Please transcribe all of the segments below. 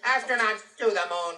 Astronauts to the moon.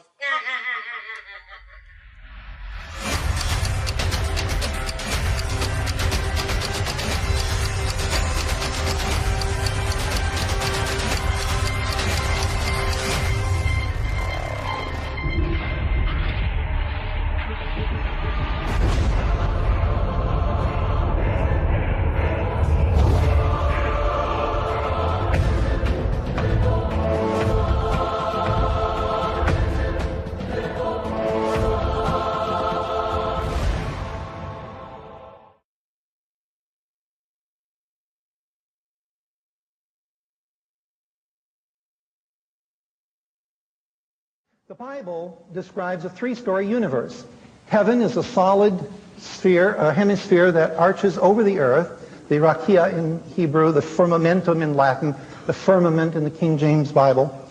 The Bible describes a three-story universe. Heaven is a solid sphere, a hemisphere that arches over the earth, the rakia in Hebrew, the firmamentum in Latin, the firmament in the King James Bible.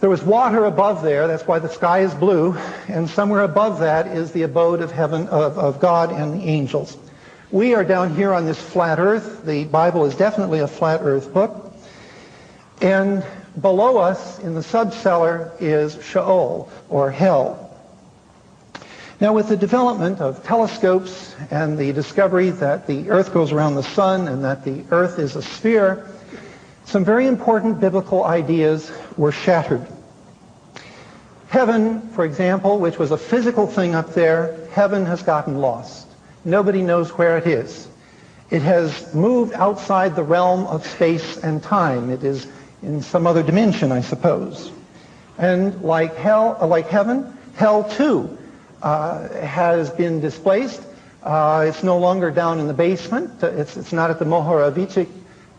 There was water above there, that's why the sky is blue, and somewhere above that is the abode of heaven, of God and the angels. We are down here on this flat earth. The Bible is definitely a flat earth book. And below us in the subcellar is Sheol, or hell. Now, with the development of telescopes and the discovery that the earth goes around the sun and that the earth is a sphere, some very important biblical ideas were shattered. Heaven, for example, which was a physical thing up there, heaven has gotten lost. Nobody knows where it is. It has moved outside the realm of space and time. It is in some other dimension, I suppose. And like heaven, hell too has been displaced. It's no longer down in the basement. It's not at the Mohorovicic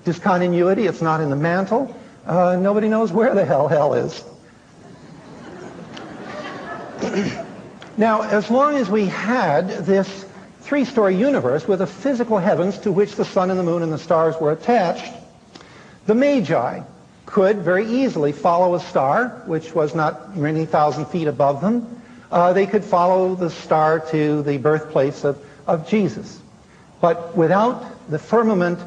discontinuity. It's not in the mantle. Nobody knows where the hell is. Now, as long as we had this three-story universe with a physical heavens to which the sun and the moon and the stars were attached, the Magi could very easily follow a star, which was not many thousand feet above them. They could follow the star to the birthplace of Jesus. But without the firmament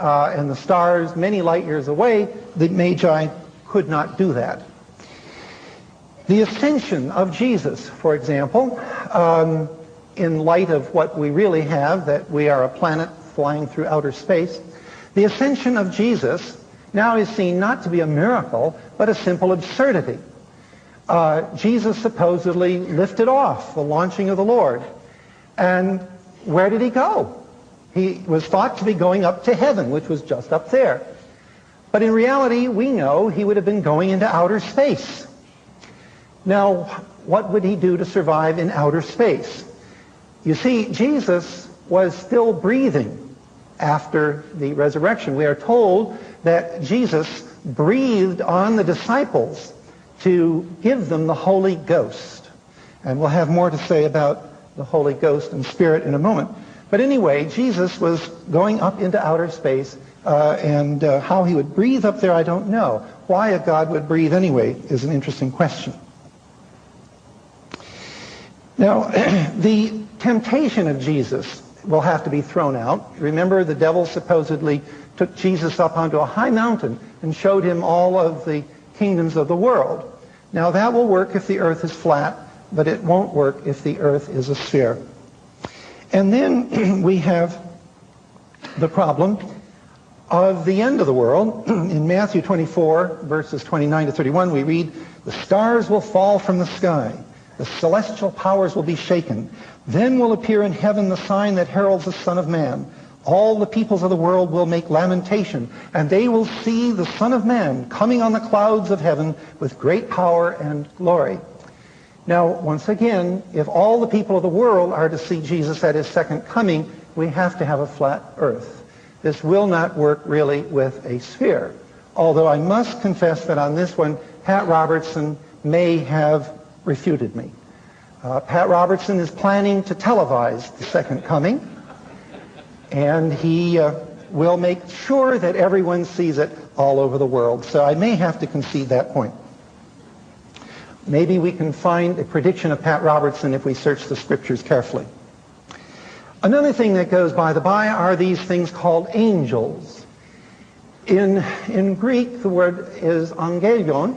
and the stars many light years away, the Magi could not do that. The ascension of Jesus, for example, in light of what we really have, that we are a planet flying through outer space, the ascension of Jesus now is seen not to be a miracle, but a simple absurdity. Jesus supposedly lifted off the launching of the Lord. And where did he go? He was thought to be going up to heaven, which was just up there. But in reality, we know he would have been going into outer space. Now, what would he do to survive in outer space? You see, Jesus was still breathing after the resurrection. We are told that Jesus breathed on the disciples to give them the Holy Ghost. And we'll have more to say about the Holy Ghost and Spirit in a moment. But anyway, Jesus was going up into outer space, and how he would breathe up there, I don't know. Why a God would breathe anyway is an interesting question. Now, the temptation of Jesus will have to be thrown out. Remember, the devil supposedly took Jesus up onto a high mountain and showed him all of the kingdoms of the world. Now, that will work if the earth is flat, but it won't work if the earth is a sphere. And then we have the problem of the end of the world. In Matthew 24, verses 29 to 31, we read, "The stars will fall from the sky. The celestial powers will be shaken. Then will appear in heaven the sign that heralds the Son of Man. All the peoples of the world will make lamentation, and they will see the Son of Man coming on the clouds of heaven with great power and glory." Now, once again, if all the people of the world are to see Jesus at his second coming, we have to have a flat earth. This will not work really with a sphere. Although I must confess that on this one, Pat Robertson may have refuted me. Pat Robertson is planning to televise the second coming, and he will make sure that everyone sees it all over the world. So I may have to concede that point. Maybe we can find a prediction of Pat Robertson if we search the scriptures carefully. Another thing that goes by the by are these things called angels. In Greek, the word is angelion,